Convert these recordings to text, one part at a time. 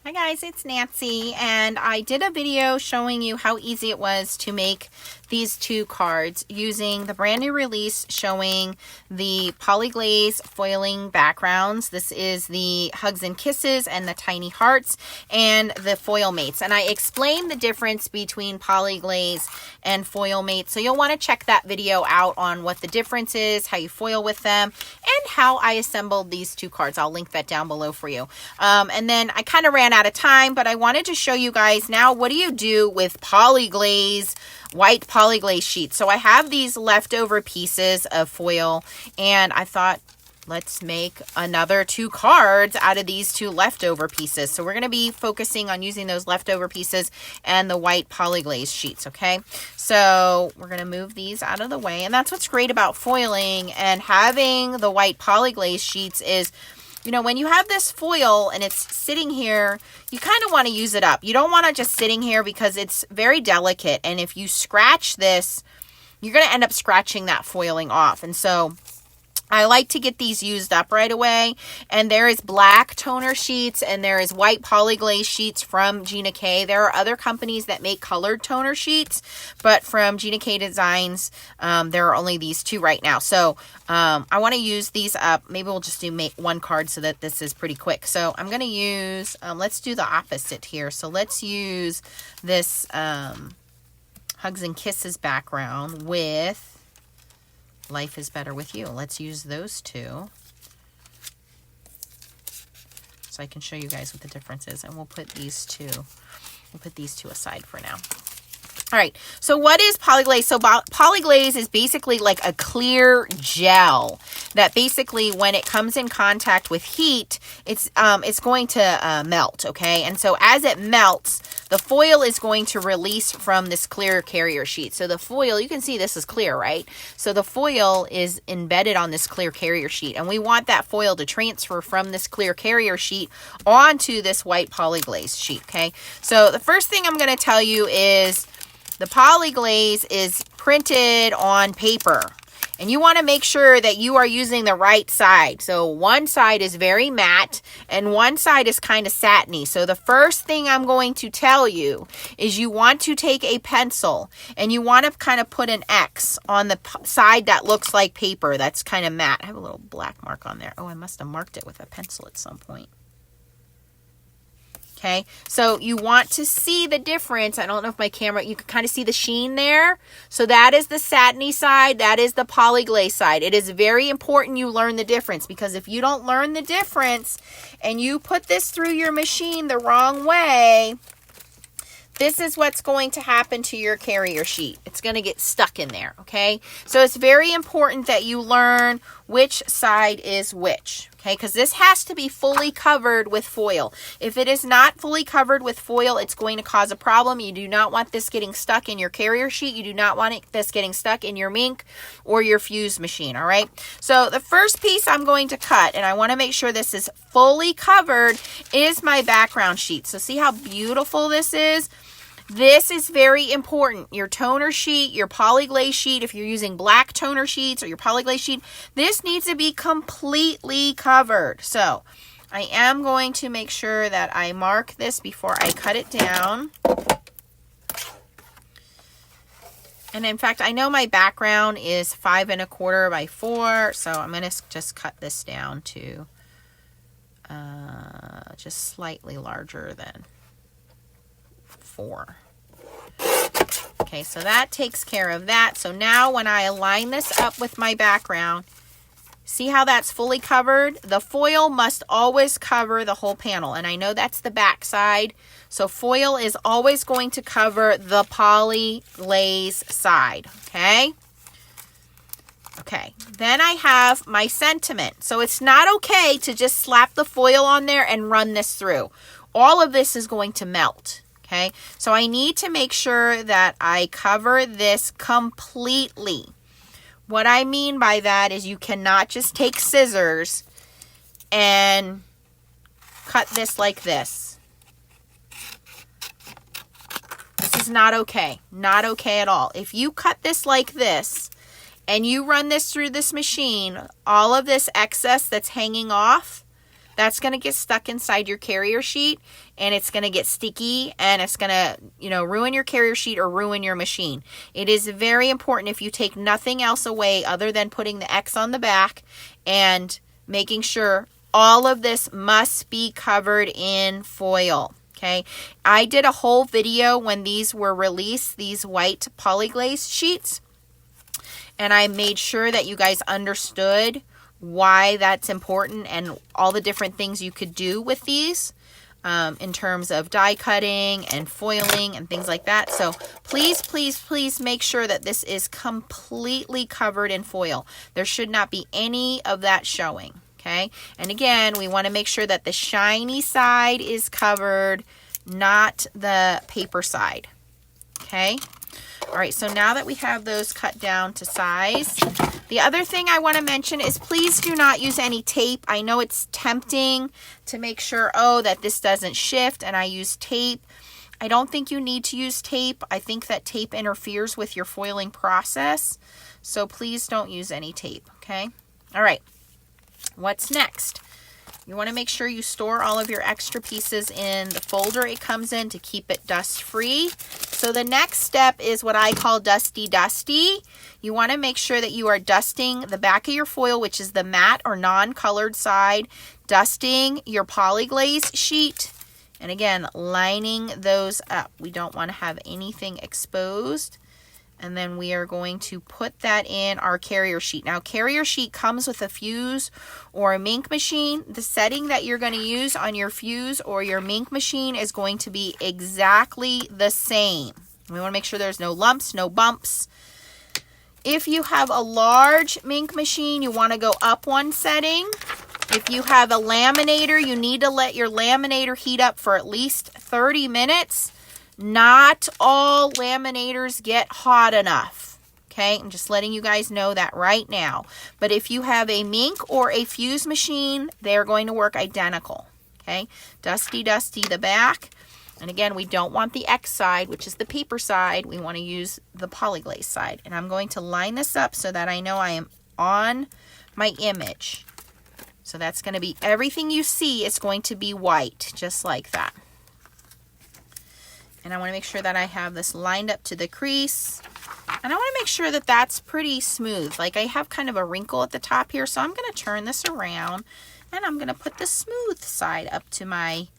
Hi guys, it's Nancy, and I did a video showing you how easy it was to make these two cards using the brand new release showing the poly-glaze foiling backgrounds. This is the Hugs and Kisses and the Tiny Hearts and the foil mates. And I explained the difference between poly-glaze and foil mates. So you'll want to check that video out on what the difference is, how you foil with them, and how I assembled these two cards. I'll link that down below for you. And then I kind of ran out of time, but I wanted to show you guys now, what do you do with poly-glaze, white poly-glaze sheets? So I have these leftover pieces of foil, and I thought, let's make another two cards out of these two leftover pieces. So we're going to be focusing on using those leftover pieces and the white poly-glaze sheets, okay? So we're going to move these out of the way, and that's what's great about foiling and having the white poly-glaze sheets is, you know, when you have this foil and it's sitting here, you kind of want to use it up. You don't want it just sitting here because it's very delicate. And if you scratch this, you're going to end up scratching that foiling off. And so I like to get these used up right away. And there is black toner sheets and there is white poly-glaze sheets from Gina K. There are other companies that make colored toner sheets, but from Gina K Designs, there are only these two right now. So I want to use these up. Maybe we'll just do one card so that this is pretty quick. So I'm going to use, let's do the opposite here. So let's use this Hugs and Kisses background with Life is Better With You. Let's use those two so I can show you guys what the difference is, and we'll put these two aside for now. All right, so what is polyglaze? So polyglaze is basically like a clear gel that basically when it comes in contact with heat, it's going to melt, okay? And so as it melts, the foil is going to release from this clear carrier sheet. So the foil, you can see this is clear, right? So the foil is embedded on this clear carrier sheet, and we want that foil to transfer from this clear carrier sheet onto this white polyglaze sheet, okay? So the first thing I'm going to tell you is the polyglaze is printed on paper, and you want to make sure that you are using the right side. So one side is very matte and one side is kind of satiny. So the first thing I'm going to tell you is you want to take a pencil and you want to kind of put an X on the side that looks like paper. That's kind of matte. I have a little black mark on there. Oh, I must have marked it with a pencil at some point. Okay, so you want to see the difference. I don't know if my camera, you can kind of see the sheen there. So that is the satiny side. That is the polyglaze side. It is very important you learn the difference, because if you don't learn the difference and you put this through your machine the wrong way, this is what's going to happen to your carrier sheet. It's going to get stuck in there, okay? So it's very important that you learn which side is which, okay? Because this has to be fully covered with foil. If it is not fully covered with foil, it's going to cause a problem. You do not want this getting stuck in your carrier sheet. You do not want this getting stuck in your Mink or your fuse machine, all right? So the first piece I'm going to cut, and I want to make sure this is fully covered, is my background sheet. So see how beautiful this is? This is very important. Your toner sheet, your polyglaze sheet, if you're using black toner sheets or your polyglaze sheet, this needs to be completely covered. So I am going to make sure that I mark this before I cut it down. And in fact, I know my background is 5 1/4 by 4, so I'm going to just cut this down to just slightly larger than 4. Okay, so that takes care of that. So now when I align this up with my background, see how that's fully covered? The foil must always cover the whole panel. And I know that's the back side. So foil is always going to cover the polyglaze side, okay? Okay, then I have my sentiment. So it's not okay to just slap the foil on there and run this through. All of this is going to melt. Okay, so I need to make sure that I cover this completely. What I mean by that is you cannot just take scissors and cut this like this. This is not okay. Not okay at all. If you cut this like this and you run this through this machine, all of this excess that's hanging off, that's going to get stuck inside your carrier sheet, and it's going to get sticky, and it's going to, you know, ruin your carrier sheet or ruin your machine. It is very important, if you take nothing else away other than putting the X on the back and making sure all of this must be covered in foil. Okay, I did a whole video when these were released, these white poly-glaze sheets, and I made sure that you guys understood why that's important and all the different things you could do with these in terms of die cutting and foiling and things like that. So please, please, please make sure that this is completely covered in foil. There should not be any of that showing. Okay, and again, we want to make sure that the shiny side is covered, not the paper side. Okay, all right, so now that we have those cut down to size, the other thing I want to mention is please do not use any tape. I know it's tempting to make sure, oh, that this doesn't shift, and I use tape. I don't think you need to use tape. I think that tape interferes with your foiling process, so please don't use any tape, okay? All right. What's next? You want to make sure you store all of your extra pieces in the folder it comes in to keep it dust free. So the next step is what I call dusty dusty. You want to make sure that you are dusting the back of your foil, which is the matte or non-colored side, dusting your poly-glaze sheet, and again, lining those up. We don't want to have anything exposed. And then we are going to put that in our carrier sheet. Now, carrier sheet comes with a fuse or a mink machine. The setting that you're going to use on your fuse or your mink machine is going to be exactly the same. We want to make sure there's no lumps, no bumps. If you have a large mink machine, you want to go up one setting. If you have a laminator, you need to let your laminator heat up for at least 30 minutes. Not all laminators get hot enough, okay? I'm just letting you guys know that right now. But if you have a mink or a fuse machine, they're going to work identical, okay? Dusty, dusty the back. And again, we don't want the X side, which is the paper side. We want to use the poly-glaze side. And I'm going to line this up so that I know I am on my image. So that's going to be, everything you see is going to be white, just like that. And I want to make sure that I have this lined up to the crease. And I want to make sure that that's pretty smooth. Like I have kind of a wrinkle at the top here, so I'm going to turn this around and I'm going to put the smooth side up to my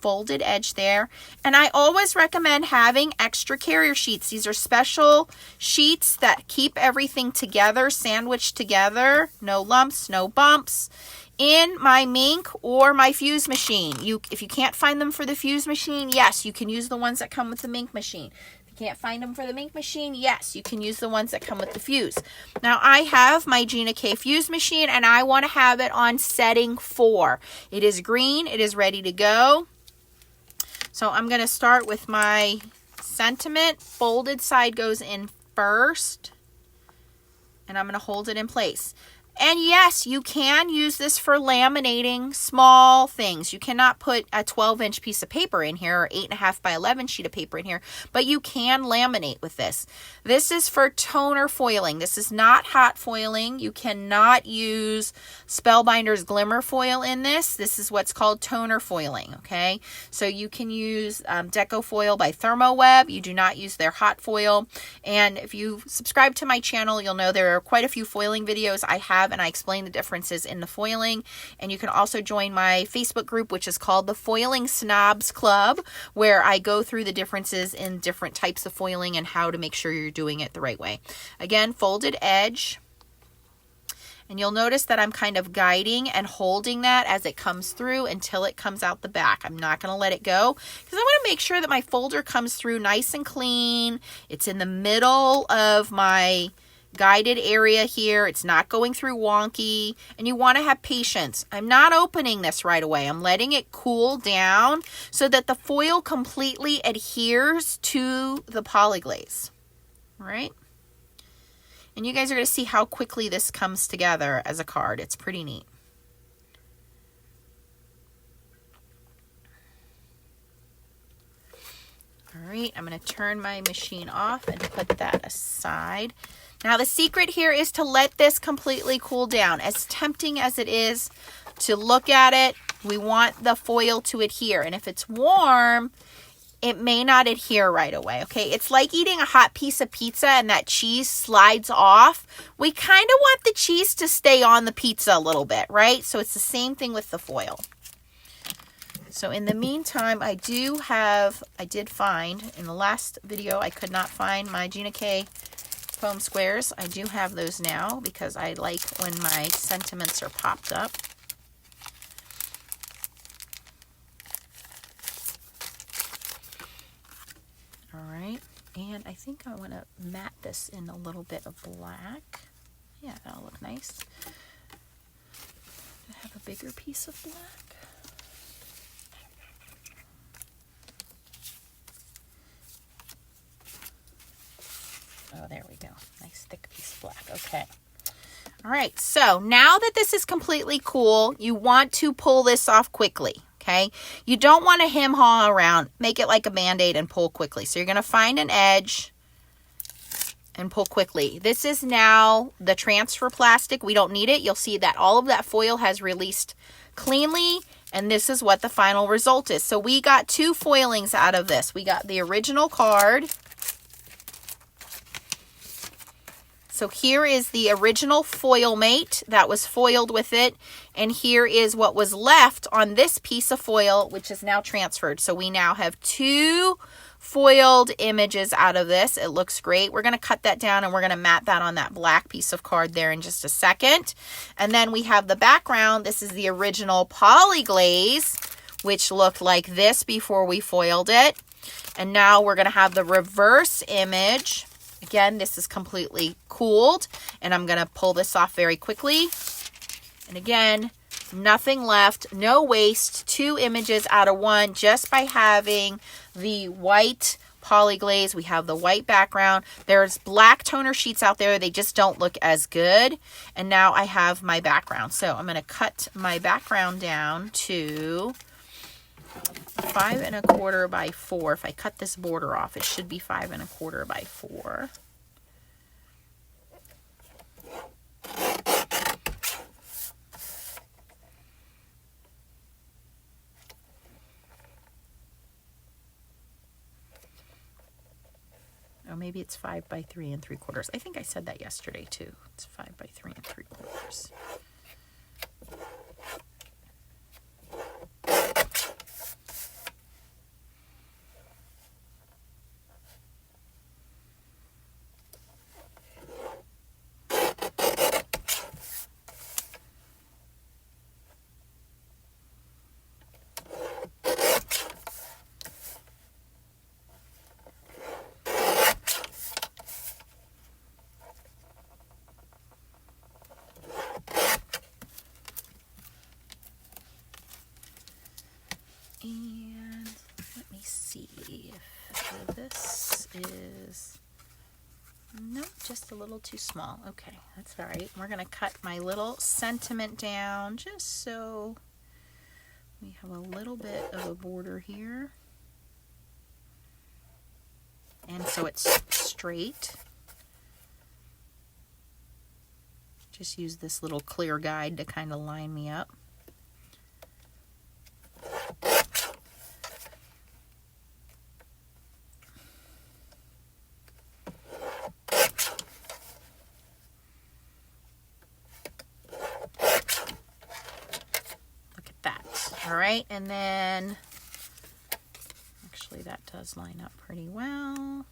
folded edge there. And I always recommend having extra carrier sheets. These are special sheets that keep everything together, sandwiched together, no lumps, no bumps. In my mink or my fuse machine, if you can't find them for the fuse machine, yes, you can use the ones that come with the mink machine. If you can't find them for the mink machine, yes, you can use the ones that come with the fuse. Now, I have my Gina K fuse machine, and I want to have it on setting 4. It is green. It is ready to go. So I'm going to start with my sentiment. Folded side goes in first, and I'm going to hold it in place. And yes, you can use this for laminating small things. You cannot put a 12-inch piece of paper in here or 8.5 by 11 sheet of paper in here, but you can laminate with this. This is for toner foiling. This is not hot foiling. You cannot use Spellbinder's glimmer foil in this. This is what's called toner foiling, okay? So you can use Deco Foil by ThermoWeb. You do not use their hot foil. And if you subscribe to my channel, you'll know there are quite a few foiling videos I have, and I explain the differences in the foiling. And you can also join my Facebook group, which is called the Foiling Snobs Club, where I go through the differences in different types of foiling and how to make sure you're doing it the right way. Again, folded edge. And you'll notice that I'm kind of guiding and holding that as it comes through until it comes out the back. I'm not going to let it go because I want to make sure that my folder comes through nice and clean. It's in the middle of my guided area here. It's not going through wonky, and you want to have patience. I'm not opening this right away. I'm letting it cool down so that the foil completely adheres to the poly-glaze. All right? And you guys are going to see how quickly this comes together as a card. It's pretty neat. All right. right, I'm going to turn my machine off and put that aside. Now the secret here is to let this completely cool down. As tempting as it is to look at it, we want the foil to adhere. And if it's warm, it may not adhere right away, okay? It's like eating a hot piece of pizza and that cheese slides off. We kind of want the cheese to stay on the pizza a little bit, right? So it's the same thing with the foil. So in the meantime, I did find, in the last video, I could not find my Gina K foam squares. I do have those now because I like when my sentiments are popped up. All right, and I think I want to matte this in a little bit of black. Yeah, that'll look nice. I have a bigger piece of black. Oh, there we go. Nice thick piece of black. Okay. All right, so now that this is completely cool, you want to pull this off quickly. Okay, you don't want to hem-haw around. Make it like a Band-Aid and pull quickly. So you're going to find an edge and pull quickly. This is now the transfer plastic. We don't need it. You'll see that all of that foil has released cleanly, and this is what the final result is. So we got 2 foilings out of this. We got the original card. So here is the original foil mate that was foiled with it. And here is what was left on this piece of foil, which is now transferred. So we now have 2 foiled images out of this. It looks great. We're going to cut that down and we're going to matte that on that black piece of card there in just a second. And then we have the background. This is the original poly-glaze, which looked like this before we foiled it. And now we're going to have the reverse image. Again, this is completely cooled, and I'm going to pull this off very quickly. And again, nothing left, no waste, 2 images out of 1 just by having the white poly-glaze. We have the white background. There's black toner sheets out there. They just don't look as good. And now I have my background. So I'm going to cut my background down to 5 1/4 by 4. If I cut this border off, it should be 5 1/4 by 4. Oh, maybe it's 5 by 3 3/4. I think I said that yesterday too. It's 5 by 3 3/4. And let me see if this is, no, just a little too small. Okay, that's all right. We're going to cut my little sentiment down just so we have a little bit of a border here. And so it's straight. Just use this little clear guide to kind of line me up. All right, and then actually that does line up pretty well.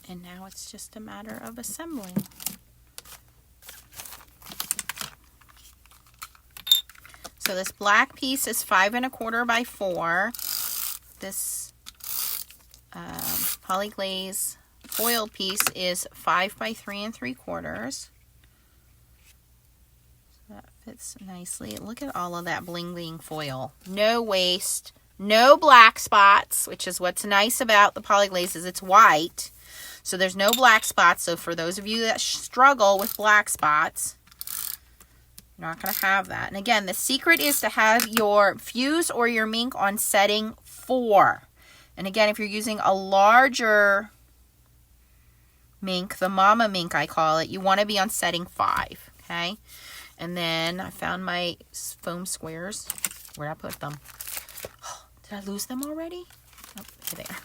And now it's just a matter of assembling. So this black piece is 5 1/4 by 4. This poly-glaze foil piece is 5 by 3 3/4. So that fits nicely. Look at all of that bling bling foil. No waste, no black spots, which is what's nice about the poly-glaze is it's white. So there's no black spots. So for those of you that struggle with black spots, you're not going to have that. And again, the secret is to have your fuse or your mink on setting 4. And again, if you're using a larger mink, the mama mink I call it, you want to be on setting 5. Okay. And then I found my foam squares. Where'd I put them? Did I lose them already? Oh, they're there.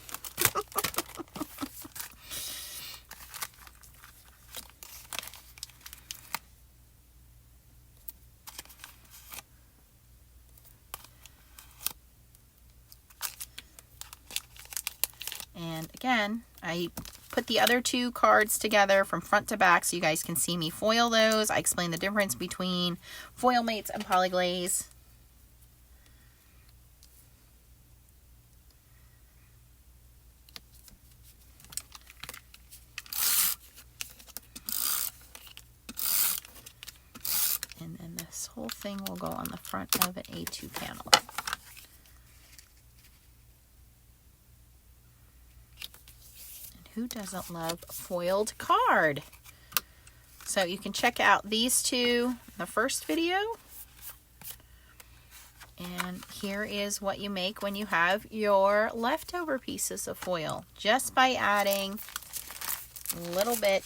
And again, I put the other 2 cards together from front to back so you guys can see me foil those. I explain the difference between foil mates and poly-glaze. And then this whole thing will go on the front of an A2 panel. Who doesn't love foiled card? So you can check out these 2 in the first video. And here is what you make when you have your leftover pieces of foil, just by adding a little bit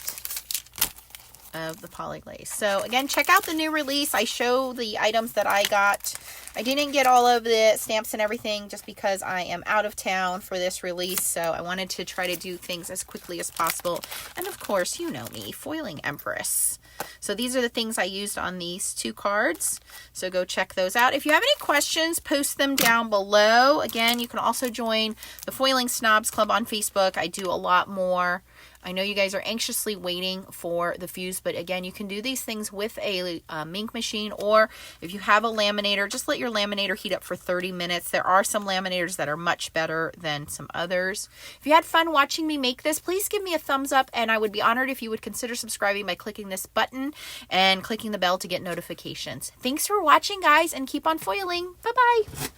of the poly-glaze. So again, check out the new release. I show the items that I got. I didn't get all of the stamps and everything just because I am out of town for this release. So I wanted to try to do things as quickly as possible. And of course, you know me, foiling Empress. So these are the things I used on these 2 cards. So go check those out. If you have any questions, post them down below. Again, you can also join the Foiling Snobs Club on Facebook. I do a lot more. I know you guys are anxiously waiting for the fuse, but again, you can do these things with a mink machine, or if you have a laminator, just let your laminator heat up for 30 minutes. There are some laminators that are much better than some others. If you had fun watching me make this, please give me a thumbs up, and I would be honored if you would consider subscribing by clicking this button and clicking the bell to get notifications. Thanks for watching, guys, and keep on foiling. Bye-bye.